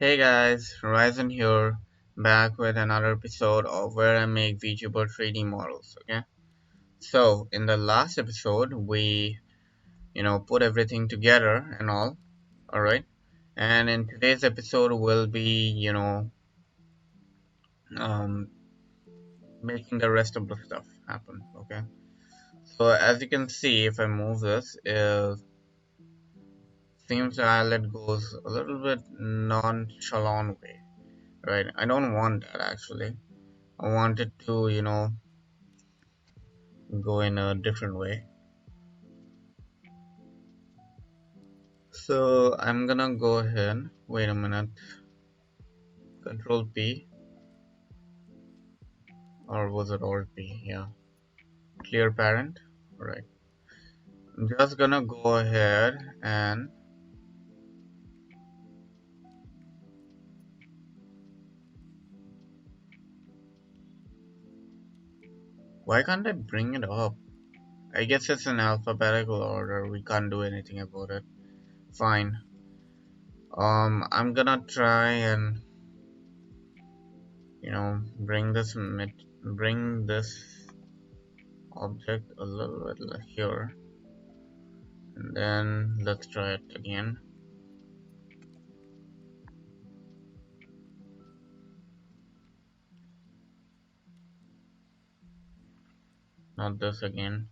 Hey guys, Ryzen here, back with another episode of where I make VTuber 3D models, okay? So, in the last episode, we, put everything together and all, alright? And in today's episode, we'll be, um, making the rest of the stuff happen, okay? So, as you can see, if I move this, it seems the islet goes a little bit nonchalant way, right? I don't want that actually. I want it to, go in a different way. So I'm gonna go ahead, wait a minute, Control P, or was it Alt P? Yeah, clear parent. Right. I'm just gonna go ahead and why can't I bring it up? I guess it's in alphabetical order. We can't do anything about it. Fine. I'm gonna try and bring this object a little bit here, and then let's try it again. Not this again.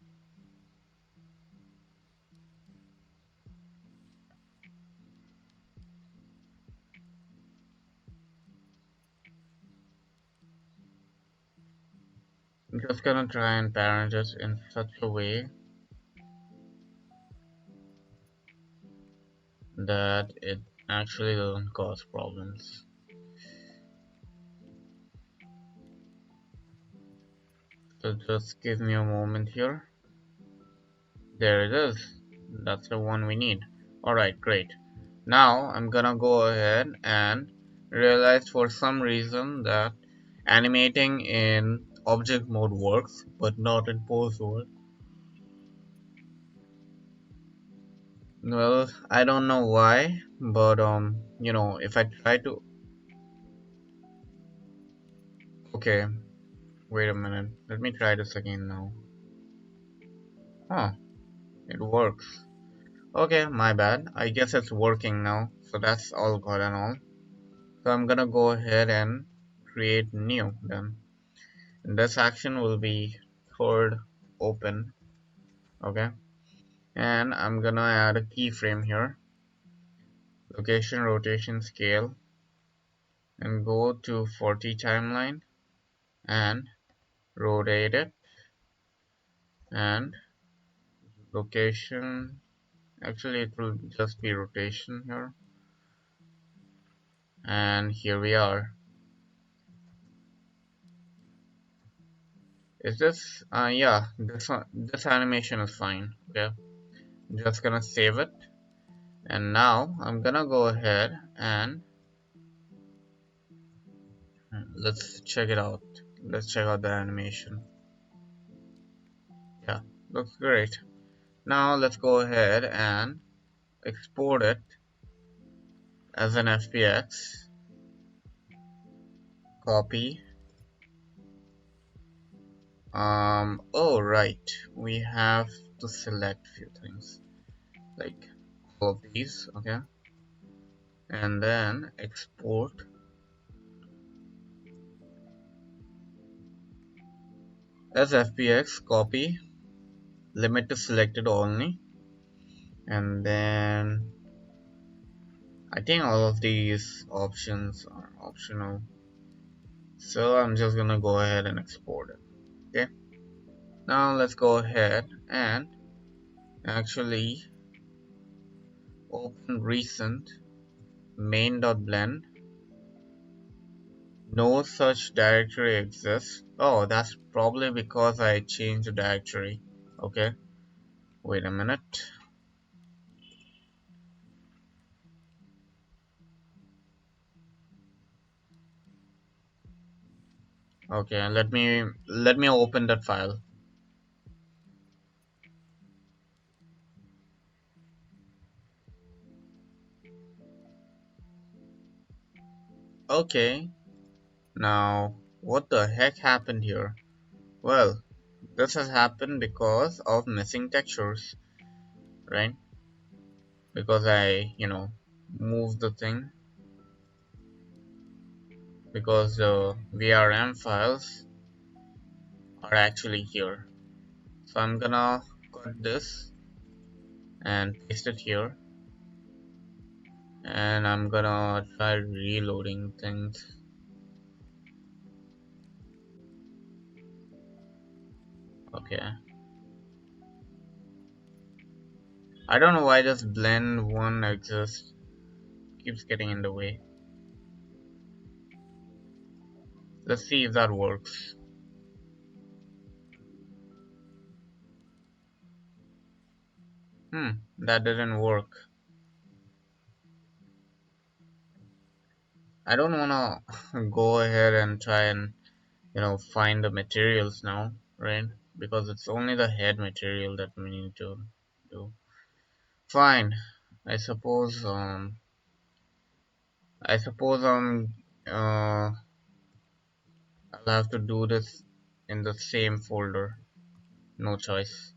I'm just gonna try and parent it in such a way that it actually doesn't cause problems. So just give me a moment here. There it is. That's the one we need. Alright, great. Now I'm gonna go ahead and realize for some reason that animating in object mode works, but not in pose mode. Well, I don't know why, but if I try to, okay, wait a minute. Let me try this again now. Huh, it works. Okay, my bad. I guess it's working now. So that's all good and all. So I'm gonna go ahead and create new then. And this action will be called open. Okay. And I'm gonna add a keyframe here. Location, rotation, scale. And go to 40 timeline. And rotate it. And location. Actually, it will just be rotation here. And here we are. Is this? Yeah, this animation is fine. Okay, I'm just gonna save it, and now I'm gonna go ahead and let's check it out. Let's check out the animation. Yeah, looks great. Now let's go ahead and export it as an FBX. Copy. Oh right, we have to select few things like all of these. Okay, and then export as FBX. Copy. Limit to selected only, and then I think all of these options are optional, so I'm just gonna go ahead and export it. Okay, now let's go ahead and actually open recent main.blend. No such directory exists. Oh, that's probably because I changed the directory. Okay, wait a minute. Okay, let me open that file. Okay, now what the heck happened here? Well, this has happened because of missing textures, right? Because I moved the thing because the VRM files are actually here. So I'm gonna cut this and paste it here, and I'm gonna try reloading things. Okay, I don't know why this blend one exists, keeps getting in the way. Let's see if that works. That didn't work. I don't wanna go ahead and try and find the materials now, right? Because it's only the head material that we need to do. Fine. I suppose I suppose I'll have to do this in the same folder. No choice.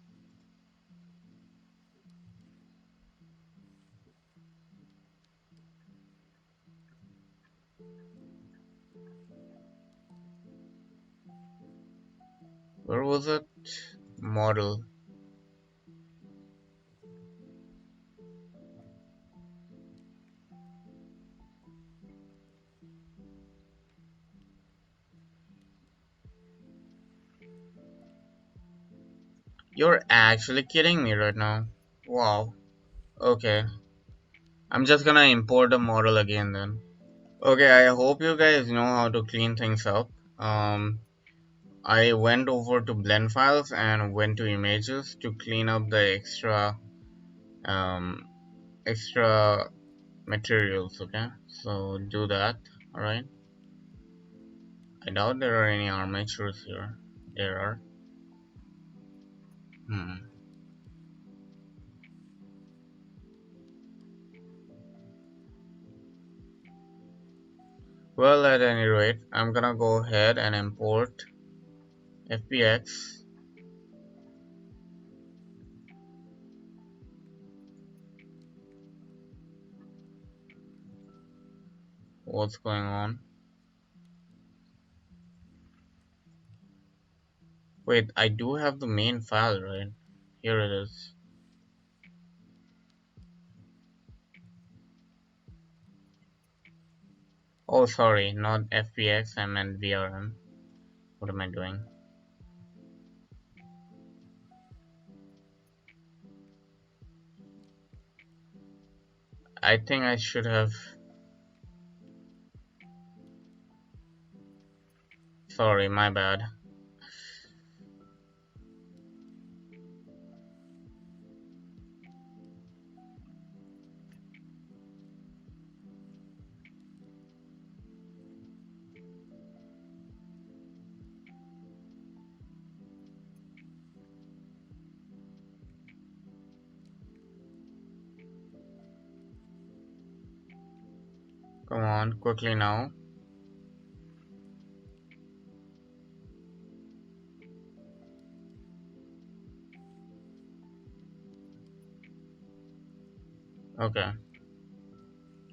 Where was it? Model. You're actually kidding me right now. Wow. Okay. I'm just gonna import the model again then. Okay, I hope you guys know how to clean things up. I went over to blend files and went to images to clean up the um, extra materials. Okay, so do that. All right. I doubt there are any armatures here. There are. Hmm. Well, at any rate, I'm gonna go ahead and import FBX. What's going on? Wait, I do have the main file, right? Here it is. Oh, sorry, not FBX, I meant VRM. What am I doing? I think I should have. Sorry, my bad. Come on, quickly now. Okay.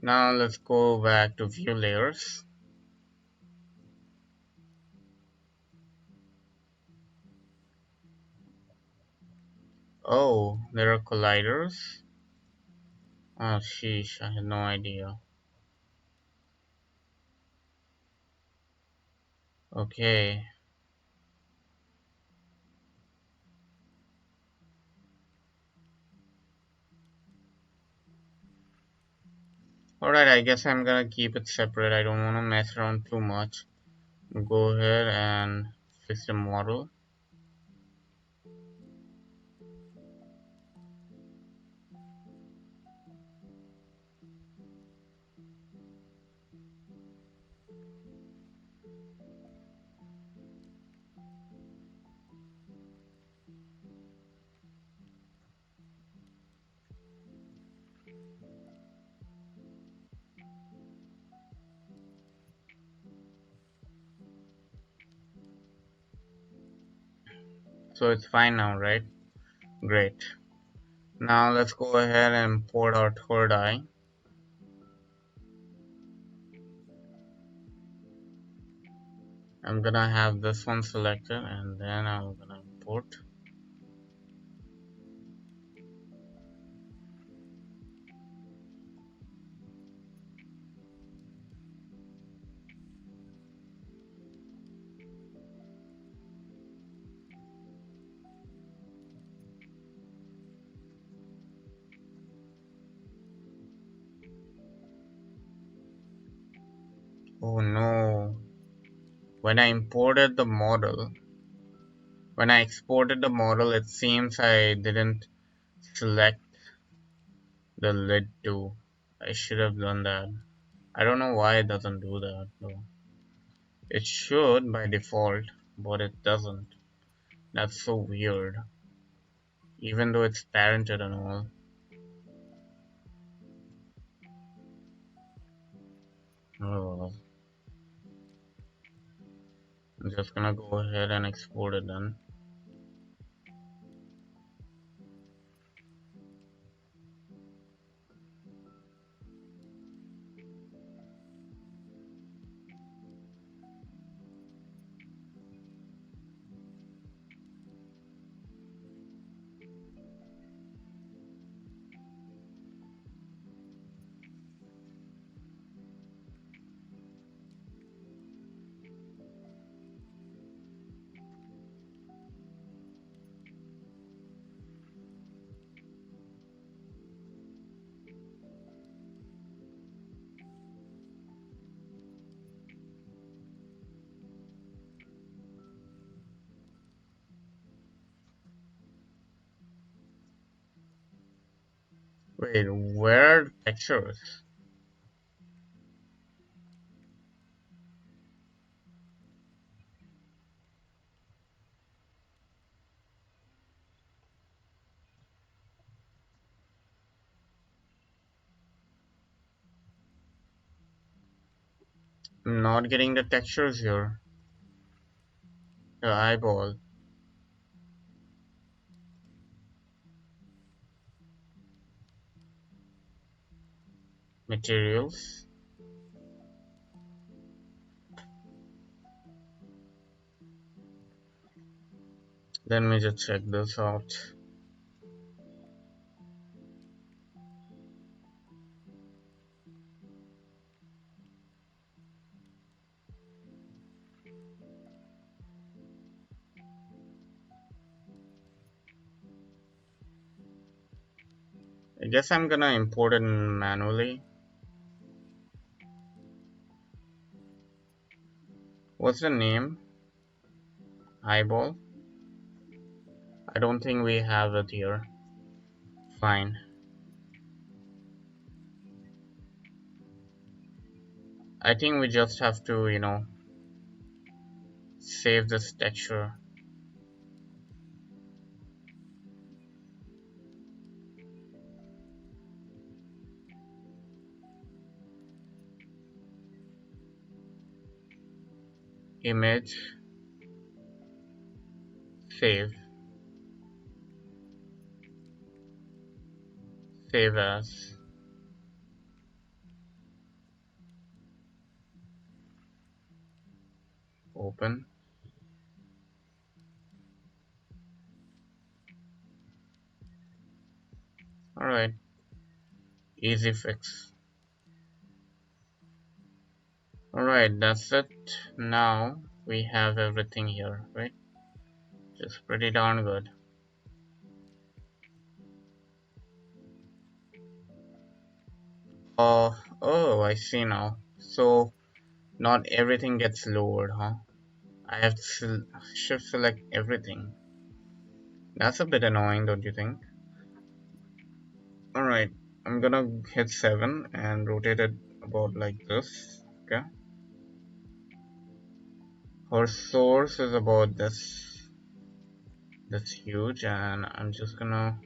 Now let's go back to view layers. Oh, there are colliders. Oh, sheesh, I had no idea. Okay. Alright, I guess I'm gonna keep it separate. I don't wanna mess around too much. Go ahead and fix the model. So it's fine now, right? Great. Now let's go ahead and import our third eye. I'm gonna have this one selected and then I'm gonna import. Oh no. When I imported the model, when I exported the model, it seems I didn't select the lid too. I should have done that. I don't know why it doesn't do that though. It should by default, but it doesn't. That's so weird. Even though it's parented and all. Oh, I'm just gonna go ahead and export it then. Wait, where are the textures? I'm not getting the textures here. The eyeball. Materials. Let me just check this out. I guess I'm gonna import it manually. What's the name? Eyeball? I don't think we have it here. Fine. I think we just have to, save this texture. Image. Save. Save as. Open. Alright. Easy fix. Alright, that's it. Now we have everything here, right? Just pretty darn good. Oh, I see now. So not everything gets lowered, huh? I have to shift select everything. That's a bit annoying, don't you think? Alright, I'm gonna hit 7 and rotate it about like this. Okay. Our source is about this. That's huge, and I'm just gonna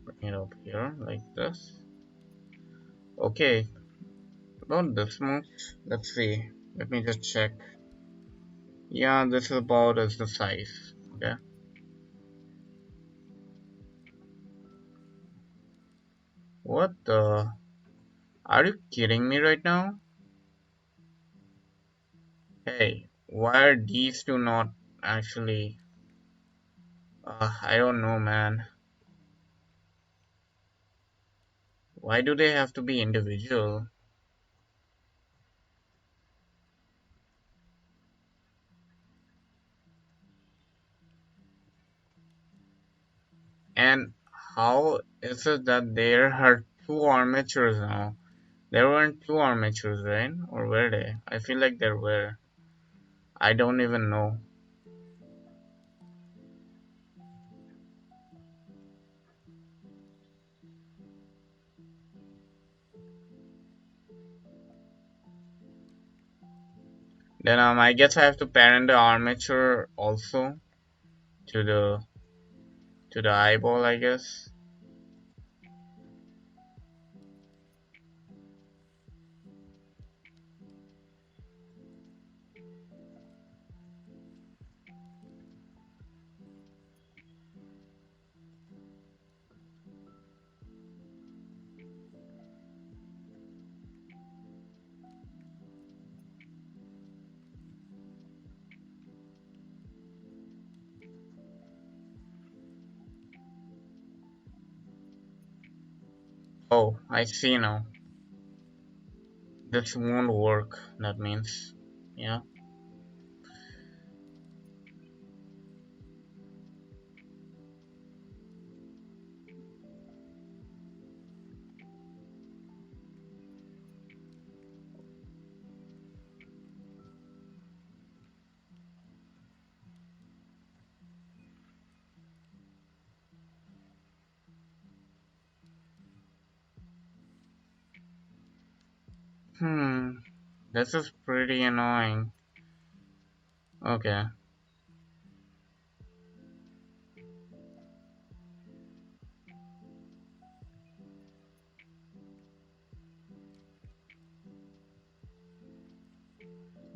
bring it up here like this. Okay, about this much. Let's see. Let me just check. Yeah, this is about as the size. Okay. What the? Are you kidding me right now? Hey, why are these two not actually? I don't know, man. Why do they have to be individual? And how is it that there are two armatures now? There weren't two armatures, right? Or were they? I feel like there were. I don't even know. Then I guess I have to parent the armature also to the eyeball, I guess. Oh, I see now. This won't work. That means, yeah. Hmm, this is pretty annoying. Okay.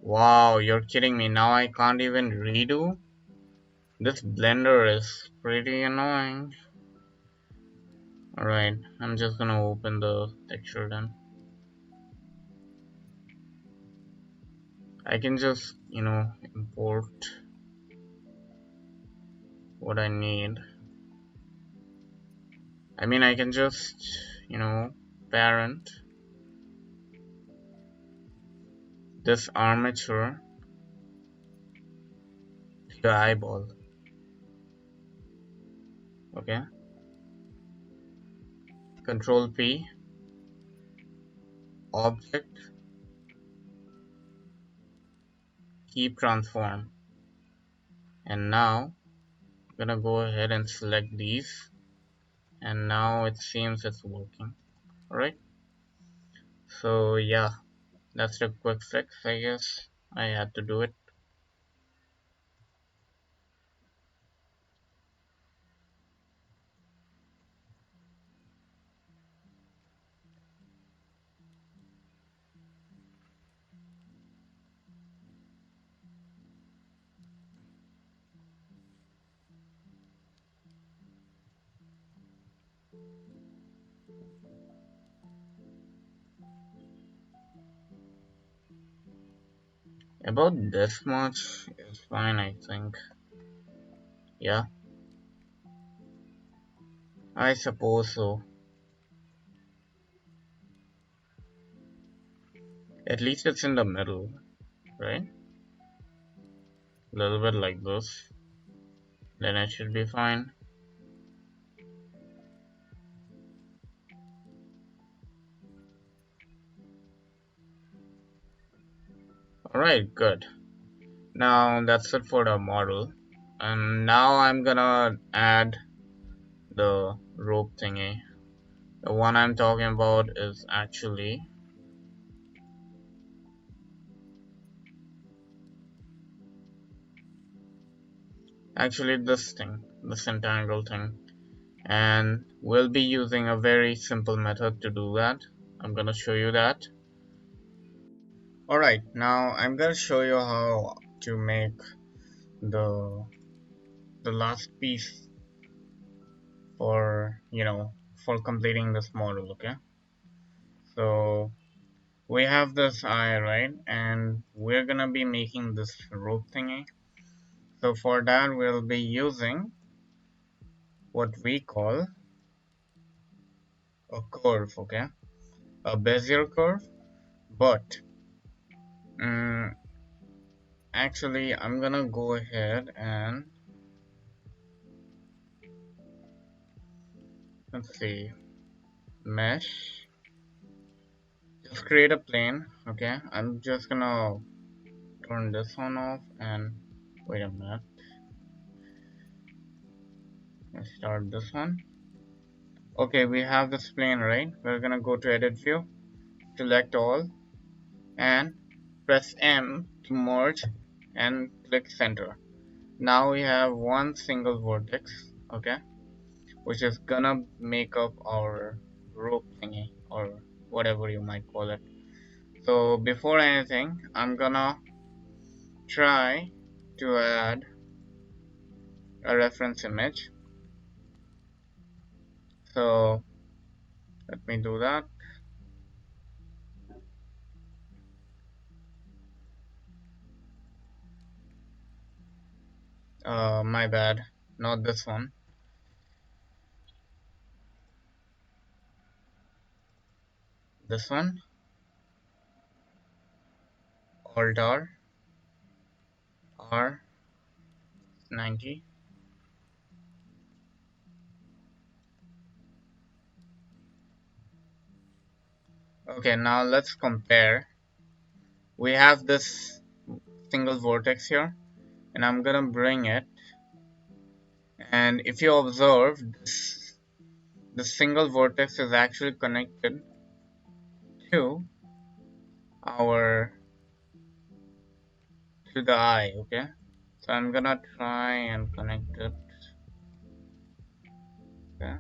Wow, you're kidding me. Now I can't even redo? This blender is pretty annoying. Alright, I'm just gonna open the texture then. I can just, import what I need. I mean, I can just, parent this armature to the eyeball. Okay, Control P, Object, Keep Transform. And now I'm gonna go ahead and select these. And now it seems it's working. Alright, so yeah, that's the quick fix, I guess. I had to do it. About this much is fine, I think. Yeah, I suppose so. At least it's in the middle, right? A little bit like this. Then it should be fine. Alright, good. Now that's it for the model. And now I'm gonna add the rope thingy. The one I'm talking about is actually this thing, this entangle thing. And we'll be using a very simple method to do that. I'm gonna show you that. Alright, now I'm gonna show you how to make the the last piece for for completing this model. Okay, so we have this eye, right, and we're gonna be making this rope thingy. So for that we'll be using what we call a curve. Okay, a bezier curve. But mm, actually I'm gonna go ahead and let's see, mesh, just create a plane. Okay, I'm just gonna turn this one off and wait a minute, let's start this one. Okay, we have this plane, right? We're gonna go to edit view, select all, and press M to merge and click center. Now we have one single vertex, okay, which is gonna make up our rope thingy or whatever you might call it. So before anything, I'm gonna try to add a reference image. So let me do that. My bad, not this one. This one, Alt R90. Okay, now let's compare. We have this single vertex here, and I'm gonna bring it. And if you observe, the single vertex is actually connected to our to the eye. Okay, so I'm gonna try and connect it. Okay,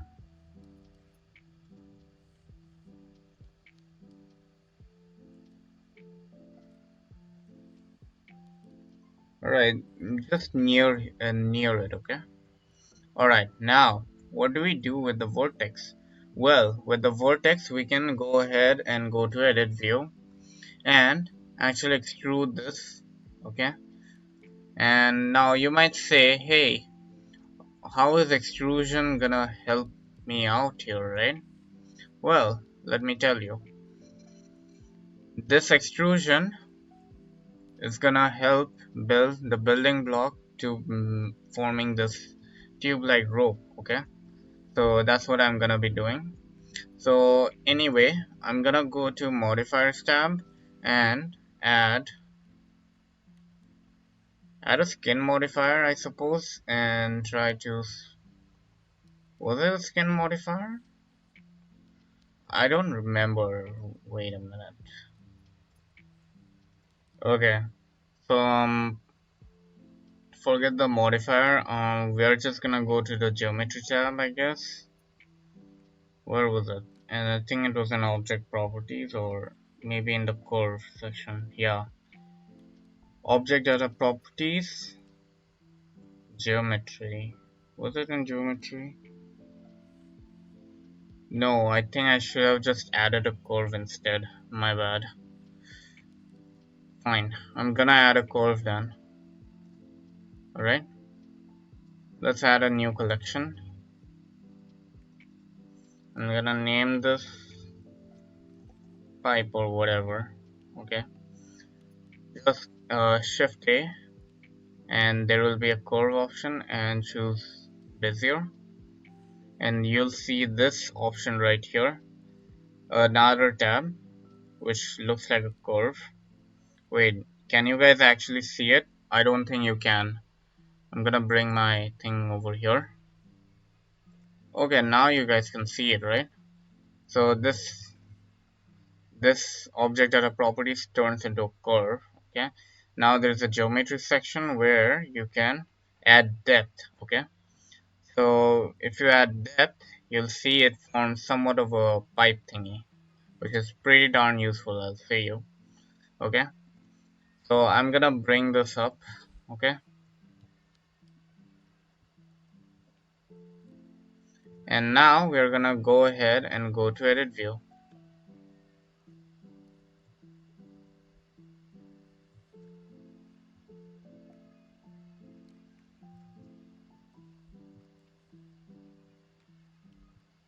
all right, just near it. Okay, all right. Now, what do we do with the vertex? Well, with the vertex, we can go ahead and go to edit view and actually extrude this. Okay, and now you might say, hey, how is extrusion gonna help me out here, right? Well, let me tell you. This extrusion is gonna help build the building block to forming this tube-like rope, okay? So that's what I'm gonna be doing. So anyway, I'm gonna go to modifiers tab and add a skin modifier, I suppose, and try to, was it a skin modifier? I don't remember. Wait a minute. Okay, so forget the modifier. We're just gonna go to the geometry tab, I guess. Where was it? And I think it was in object properties or maybe in the curve section. Yeah, object data properties, geometry. Was it in geometry? No, I think I should have just added a curve instead. My bad. Fine, I'm gonna add a curve then. Alright, let's add a new collection. I'm gonna name this pipe or whatever. Okay, just shift A and there will be a curve option and choose bezier, and you'll see this option right here, another tab which looks like a curve. Wait, can you guys actually see it? I don't think you can. I'm gonna bring my thing over here. Okay, now you guys can see it, right? So this object data properties turns into a curve. Okay, now there's a geometry section where you can add depth. Okay, so if you add depth, you'll see it forms somewhat of a pipe thingy, which is pretty darn useful, I'll say you. Okay, So I'm gonna bring this up, okay? And now we're gonna go ahead and go to edit view.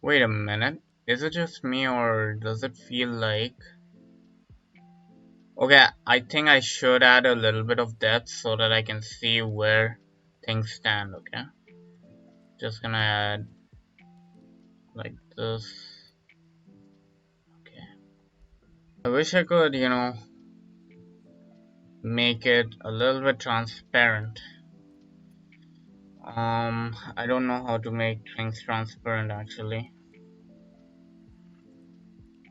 Wait a minute, is it just me or does it feel like... Okay, I think I should add a little bit of depth so that I can see where things stand, okay? Just gonna add like this, okay. I wish I could, make it a little bit transparent. I don't know how to make things transparent actually.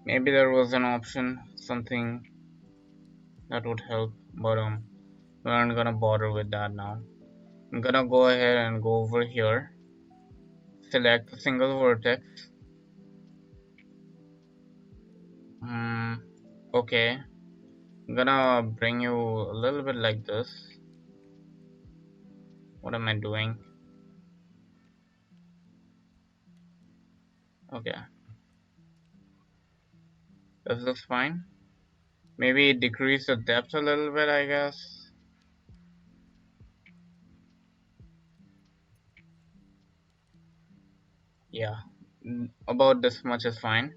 Maybe there was an option, something that would help, but we aren't gonna bother with that now. I'm gonna go ahead and go over here, select a single vertex. Okay, I'm gonna bring you a little bit like this. What am I doing? Okay, is this fine? Maybe decrease the depth a little bit, I guess. Yeah, about this much is fine.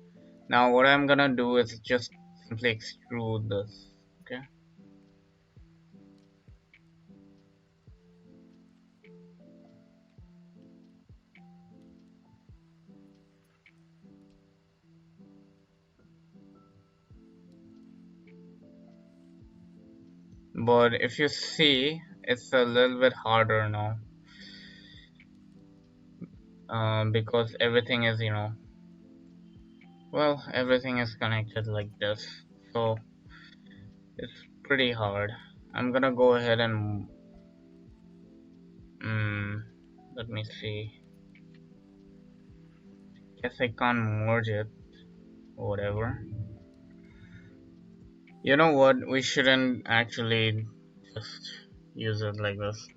Now what I'm gonna do is just simply extrude this, okay? But if you see, it's a little bit harder now, because everything is, well, everything is connected like this, so it's pretty hard. I'm gonna go ahead and let me see. Guess I can't merge it or whatever. You know what? We shouldn't actually just use it like this.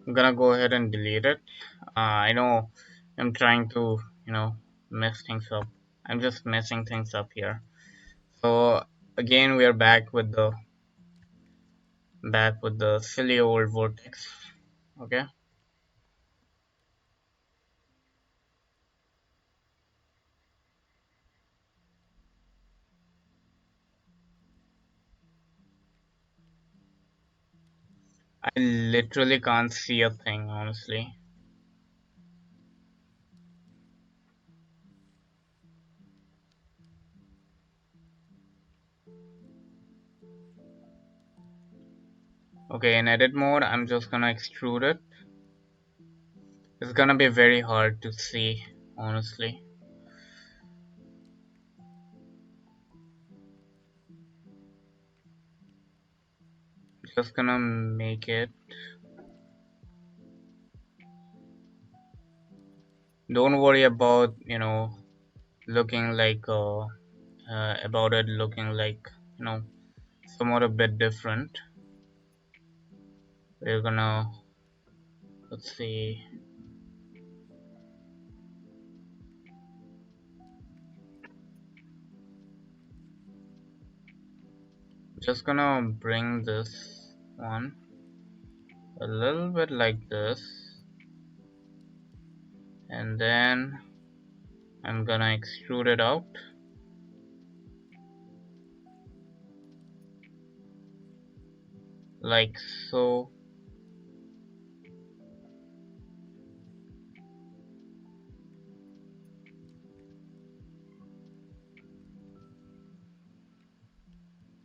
I'm gonna go ahead and delete it. I know I'm trying to, mess things up. I'm just messing things up here. So again, we are back with the silly old vortex. Okay. I literally can't see a thing, honestly. Okay, in edit mode, I'm just gonna extrude it. It's gonna be very hard to see, honestly. Just gonna make it. Don't worry about, looking like, about it looking like, somewhat a bit different. We're gonna, let's see. Just gonna bring this one a little bit like this, and then I'm gonna extrude it out like so.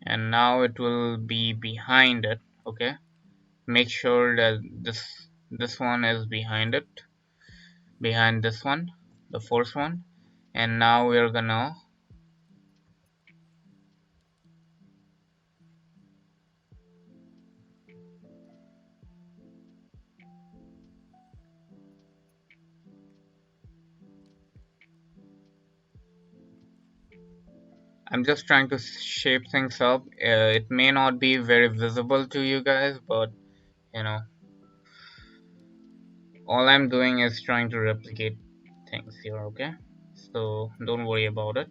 And now it will be behind it. Okay, make sure that this one is behind it, behind this one, the first one. And now we're gonna, I'm just trying to shape things up. It may not be very visible to you guys, but you know, all I'm doing is trying to replicate things here, okay? So don't worry about it.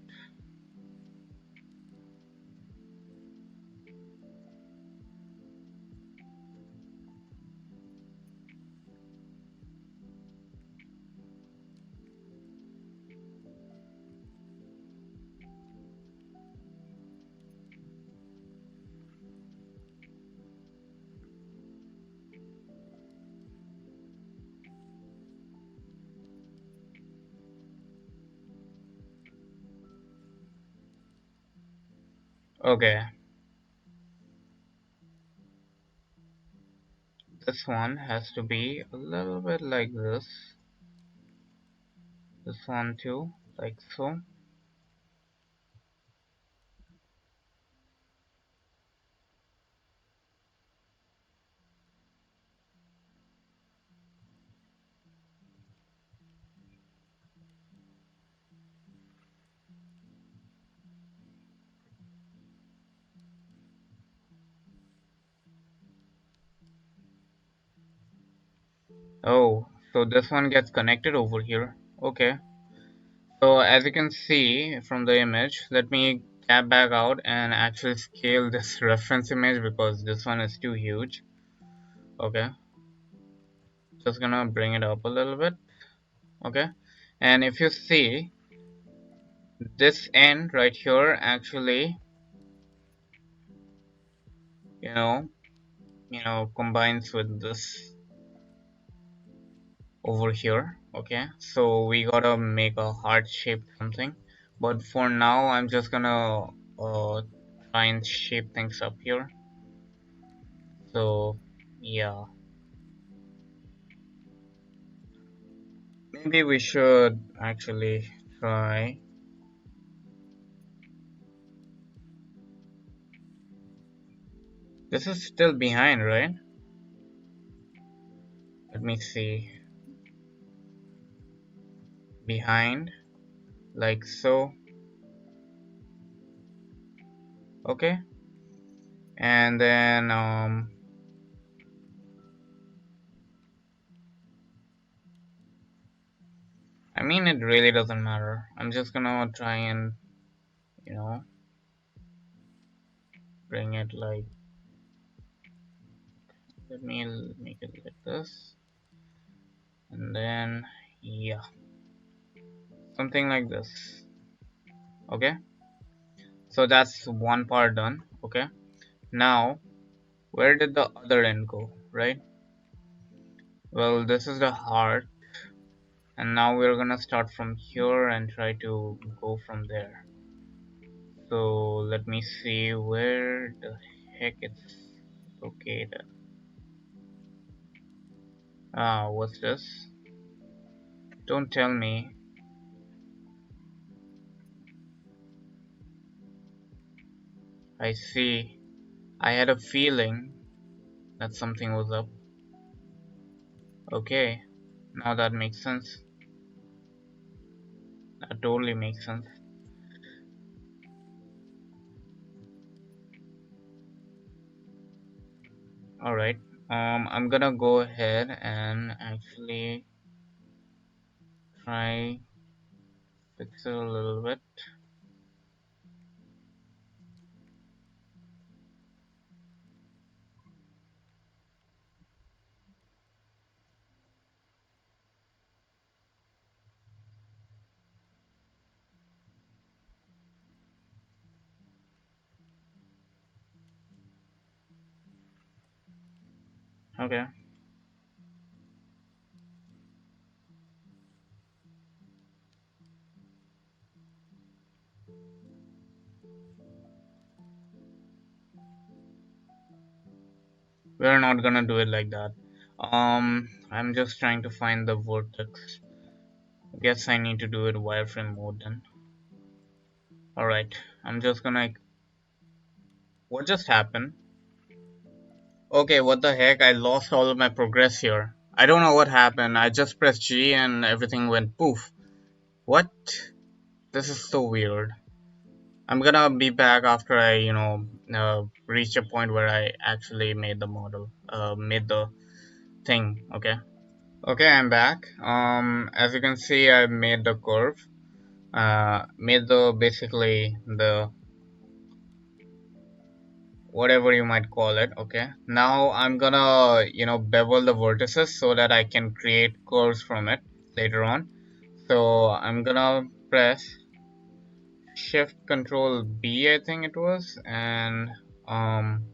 Okay, this one has to be a little bit like this. This one too, like so. Oh, so this one gets connected over here. Okay. So as you can see from the image, let me tap back out and actually scale this reference image because this one is too huge. Okay, just gonna bring it up a little bit. Okay, and if you see this end right here actually, you know, combines with this over here. Okay, so we gotta make a heart shape something, but for now I'm just gonna try and shape things up here. So yeah, maybe we should actually try. This is still behind, right? Let me see. Behind, like so. Okay, and then I mean it really doesn't matter. I'm just gonna try and you know bring it like, let me make it like this, and then yeah, something like this. Okay, so that's one part done. Okay, now where did the other end go, right? Well, this is the heart, and now we're gonna start from here and try to go from there. So let me see where the heck it's located. What's this? Don't tell me. I see. I had a feeling that something was up. Okay, now that makes sense. That totally makes sense. Alright, I'm gonna go ahead and actually try fix it a little bit. Okay, we're not gonna do it like that. I'm just trying to find the vortex. Guess I need to do it wireframe mode then. Alright, I'm just gonna. What just happened? Okay, what the heck? I lost all of my progress here. I don't know what happened. I just pressed G and everything went poof. What? This is so weird. I'm gonna be back after I, reach a point where I actually made the model, made the thing. Okay. Okay, I'm back. As you can see, I made the curve. Made the basically the whatever you might call it. Okay. Now I'm gonna, bevel the vertices so that I can create curves from it later on. So I'm gonna press Shift Control B, I think it was, and um,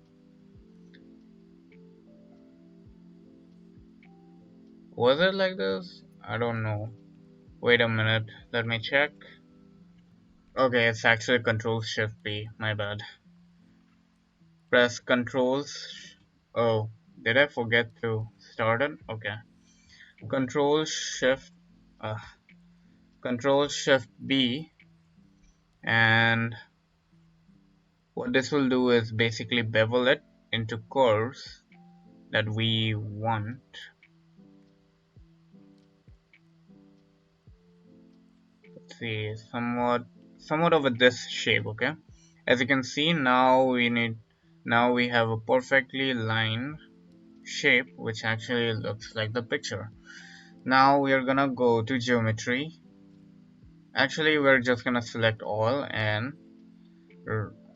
was it like this? I don't know. Wait a minute, let me check. Okay, it's actually Control Shift B. My bad. Press Controls. Oh, did I forget to start it? Okay. Control Shift. Uh, Control Shift B, and what this will do is basically bevel it into curves that we want. Let's see, somewhat over this shape. Okay, as you can see, now we have a perfectly lined shape which actually looks like the picture. Now we are gonna go to geometry. Actually, we're just gonna select all and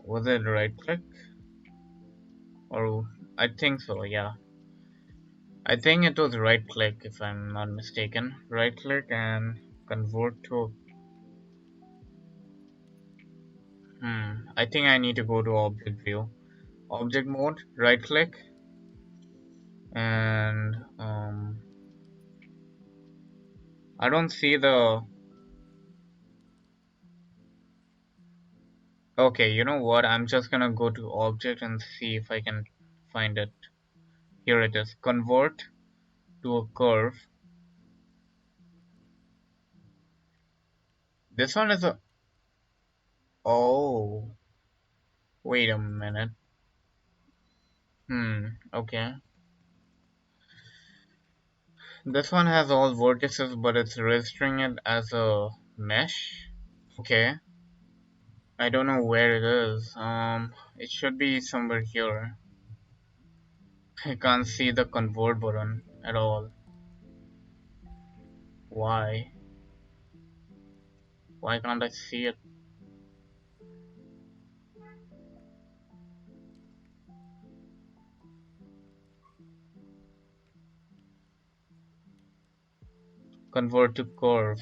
was it right click, or I think so, yeah. I think it was right click if I'm not mistaken. Right click and convert to, I think I need to go to object view. Object mode, right click, and I don't see the, okay, you know what, I'm just gonna go to object and see if I can find it. Here it is, convert to a curve. This one is a, oh, wait a minute. Okay. This one has all vertices, but it's registering it as a mesh. Okay. I don't know where it is. It should be somewhere here. I can't see the convert button at all. Why? Why can't I see it? Convert to curve.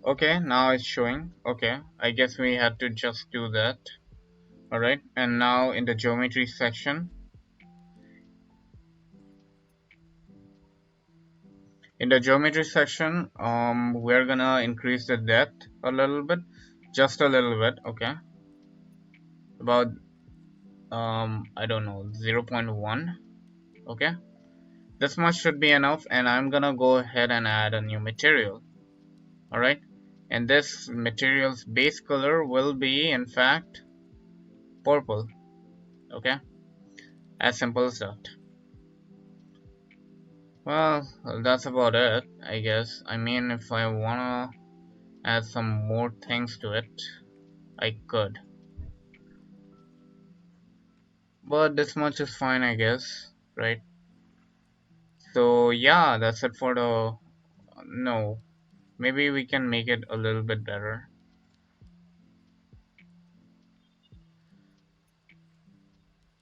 Okay, now it's showing. Okay, I guess we had to just do that. Alright, and now in the geometry section, we're gonna increase the depth a little bit, just a little bit. Okay, about I don't know, 0.1. Okay, this much should be enough, and I'm gonna go ahead and add a new material. Alright, and this material's base color will be in fact purple. Okay, as simple as that. Well, that's about it, I guess. I mean, if I wanna add some more things to it, I could. But this much is fine, I guess, right? So yeah, that's it for the, no, maybe we can make it a little bit better.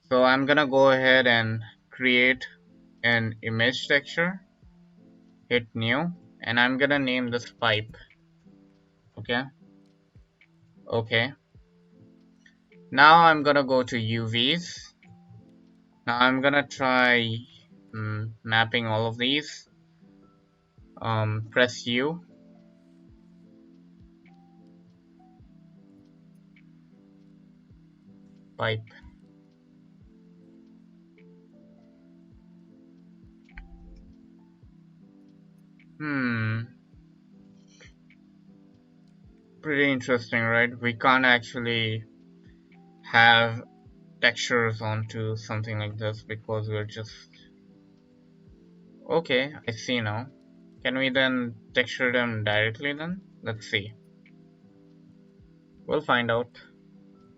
So I'm gonna go ahead and create an image texture, hit new, and I'm gonna name this pipe. Okay, okay. Now I'm gonna go to UVs. Now I'm gonna try mapping all of these. Press U. Pipe. Hmm. Pretty interesting, right? We can't actually have textures onto something like this because we're just, okay, I see now. Can we then texture them directly then? Let's see. We'll find out.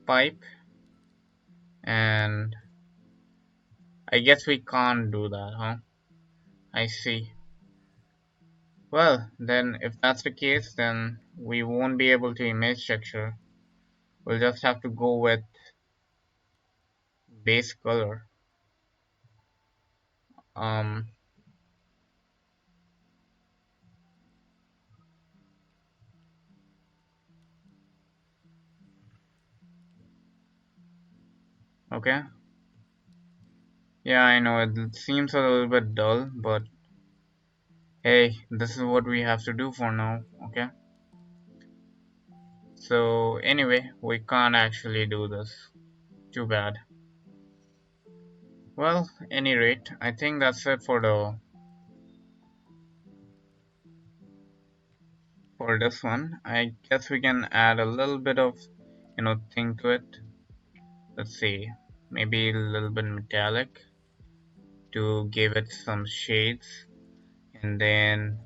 Pipe, and I guess we can't do that, huh? I see. Well, then if that's the case, then we won't be able to image texture. We'll just have to go with base color. Um, okay. Yeah, I know it seems a little bit dull, but hey, this is what we have to do for now, okay? So anyway, we can't actually do this. Too bad. Well, any rate, I think that's it for this one. I guess we can add a little bit of thing to it. Let's see, maybe a little bit metallic to give it some shades, and then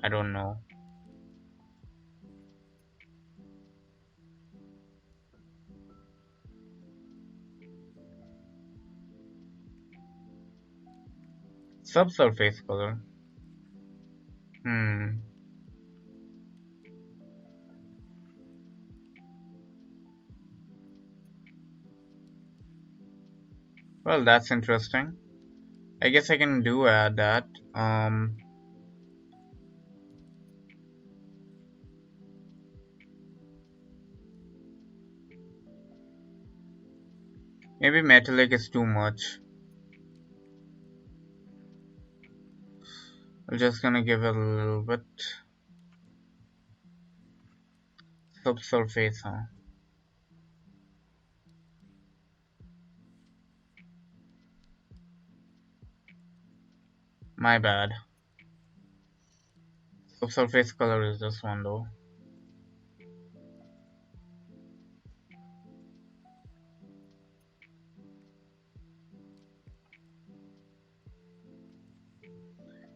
I don't know, subsurface color. Hmm. Well, that's interesting. I guess I can do add that. Um, Maybe metallic is too much. I'm just gonna give it a little bit subsurface, huh? My bad. Subsurface color is this one though.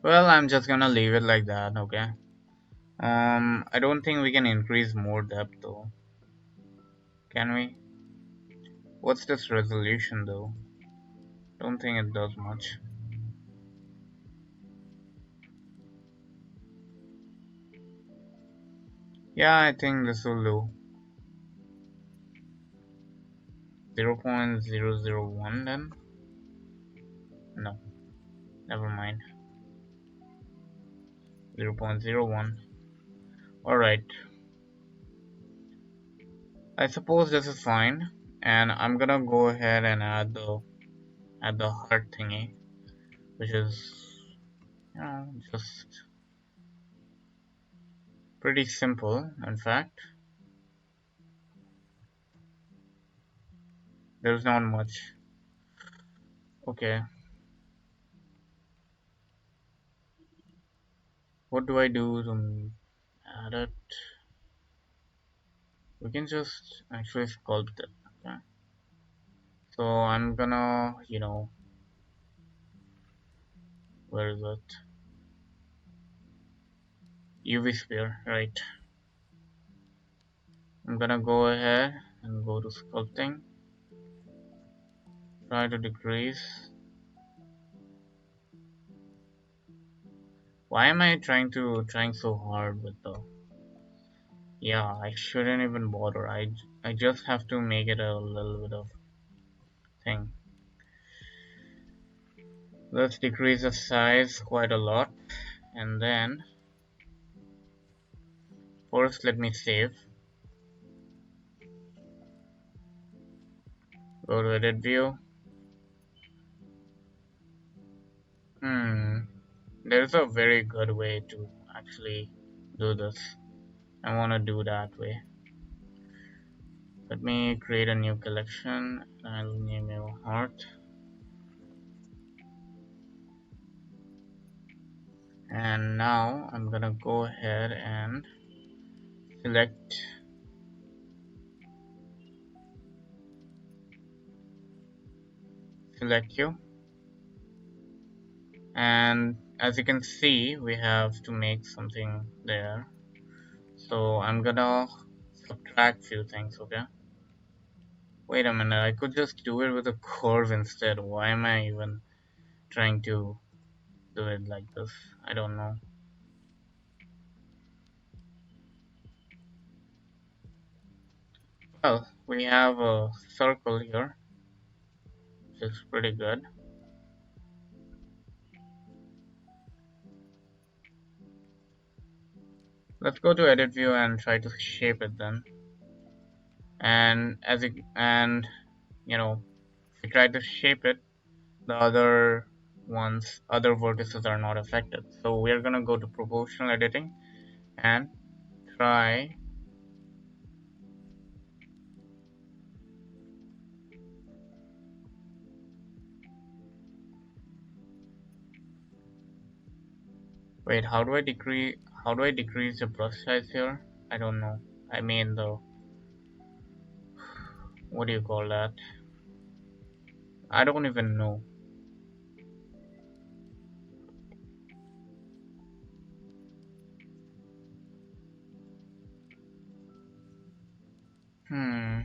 Well, I'm just gonna leave it like that, okay? I don't think we can increase more depth though. Can we? What's this resolution though? Don't think it does much. Yeah, I think this will do. 0.001 then? No, never mind. 0.01. Alright, I suppose this is fine. And I'm gonna go ahead and add the heart thingy, which is just pretty simple. In fact, there's not much. Okay, what do I do to add it? We can just actually sculpt it. Okay, so I'm gonna, where is it? UV sphere, right? I'm gonna go ahead and go to sculpting. Try to decrease. Why am I trying so hard with the? Yeah, I shouldn't even bother. I just have to make it a little bit of thing. Let's decrease the size quite a lot, and then first let me save. Go to edit view. Hmm, there's a very good way to actually do this. I want to do that way. Let me create a new collection. I'll name it heart. And now I'm gonna go ahead and select you, and as you can see we have to make something there. So I'm gonna subtract few things, okay? Wait a minute, I could just do it with a curve instead. Why am I even trying to do it like this? I don't know. Well, we have a circle here, which is pretty good. Let's go to edit view and try to shape it then. And as it, and you know, if we try to shape it, the other vertices are not affected. So we're gonna go to proportional editing and try. Wait, how do I decrease the brush size here? I don't know. I mean the, what do you call that? I don't even know. Hmm.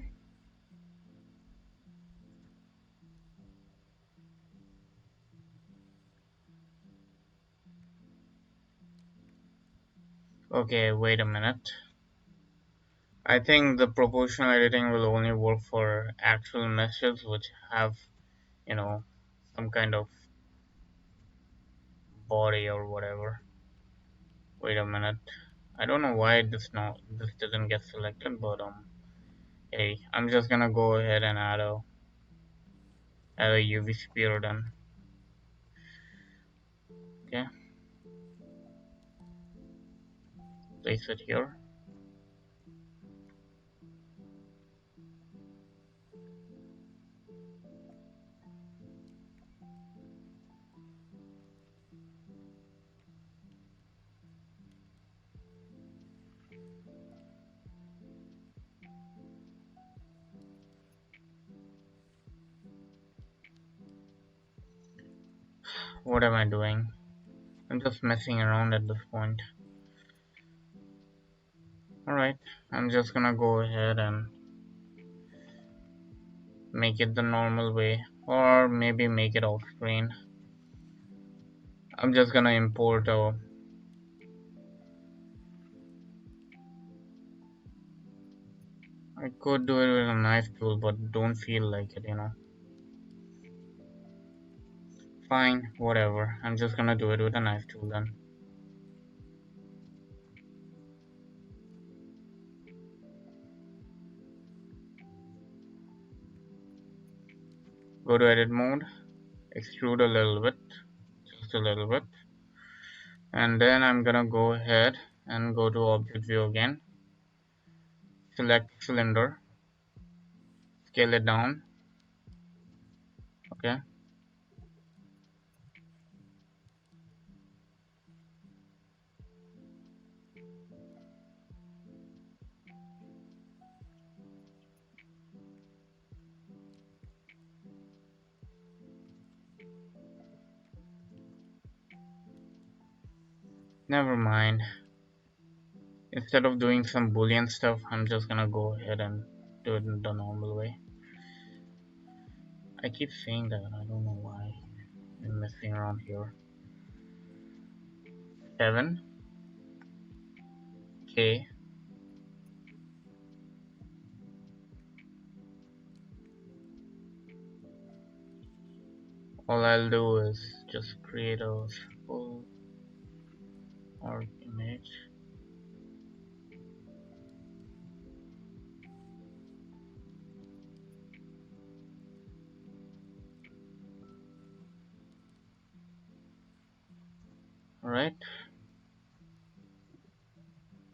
Okay, wait a minute. I think the proportional editing will only work for actual meshes which have, you know, some kind of body or whatever. Wait a minute. I don't know why this doesn't get selected, but hey, I'm just gonna go ahead and add a UV sphere then. Okay, place it here. What am I doing? I'm just messing around at this point. Alright, I'm just gonna go ahead and make it the normal way, or maybe make it off screen. I'm just gonna import a, I could do it with a knife tool, but don't feel like it. Fine, whatever. I'm just gonna do it with a knife tool then. Go to edit mode, extrude a little bit, just a little bit. And then I'm gonna go ahead and go to object view again. Select cylinder, scale it down, okay. Never mind. Instead of doing some boolean stuff, I'm just gonna go ahead and do it in the normal way. I keep saying that, I don't know why I'm messing around here. 7K. All I'll do is just create a simple arc image. Alright,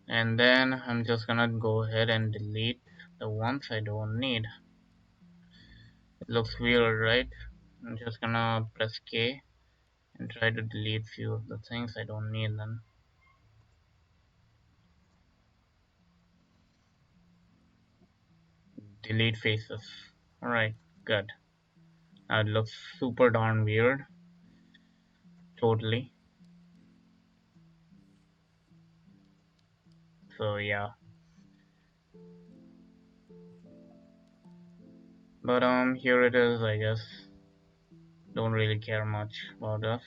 and then I'm just gonna go ahead and delete the ones I don't need. It looks weird, right? I'm just gonna press K and try to delete few of the things I don't need then. Delete faces. Alright, good. Now it looks super darn weird. Totally. So yeah. But here it is, I guess. Don't really care much about this.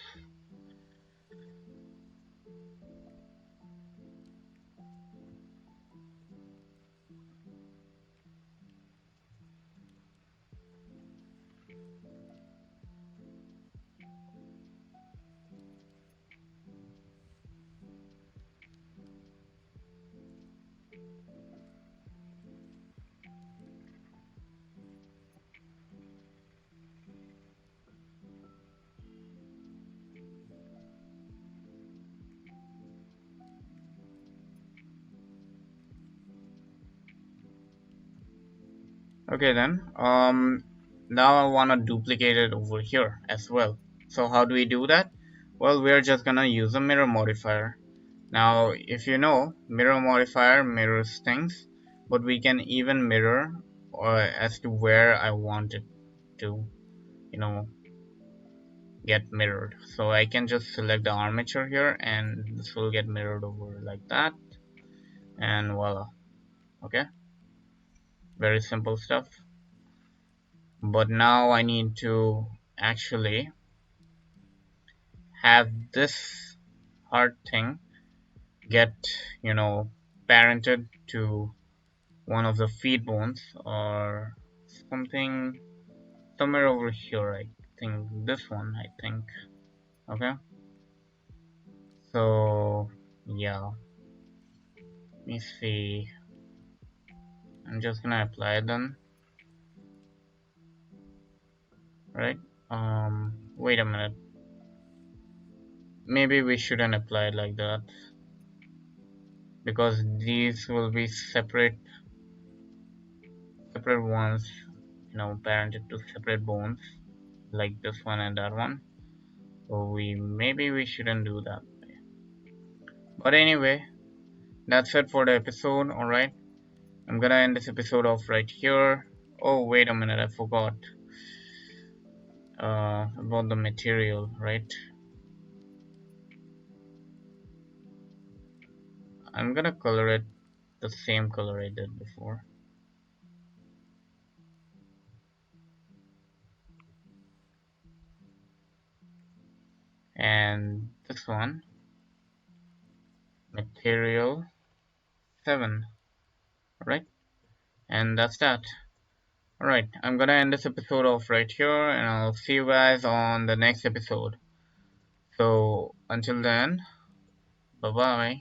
Okay then. Now I wanna duplicate it over here as well. So how do we do that? Well, we're just gonna use a mirror modifier. Now, if you know, mirror modifier mirrors things, but we can even mirror as to where I want it to, you know, get mirrored. So I can just select the armature here and this will get mirrored over like that, and voila. Okay, very simple stuff. But now I need to actually have this heart thing get, you know, parented to one of the feet bones or something somewhere over here. I think this one, I think. Okay, so yeah, let me see. I'm just gonna apply them, right? Wait a minute. Maybe we shouldn't apply it like that because these will be separate ones, you know, parented to separate bones like this one and that one. So we shouldn't do that. But anyway, that's it for the episode. All right, I'm gonna end this episode off right here. Oh wait a minute, I forgot about the material, right? I'm gonna color it the same color I did before. And this one, material 7, right? And that's that. Alright, I'm gonna end this episode off right here and I'll see you guys on the next episode. So until then, bye bye.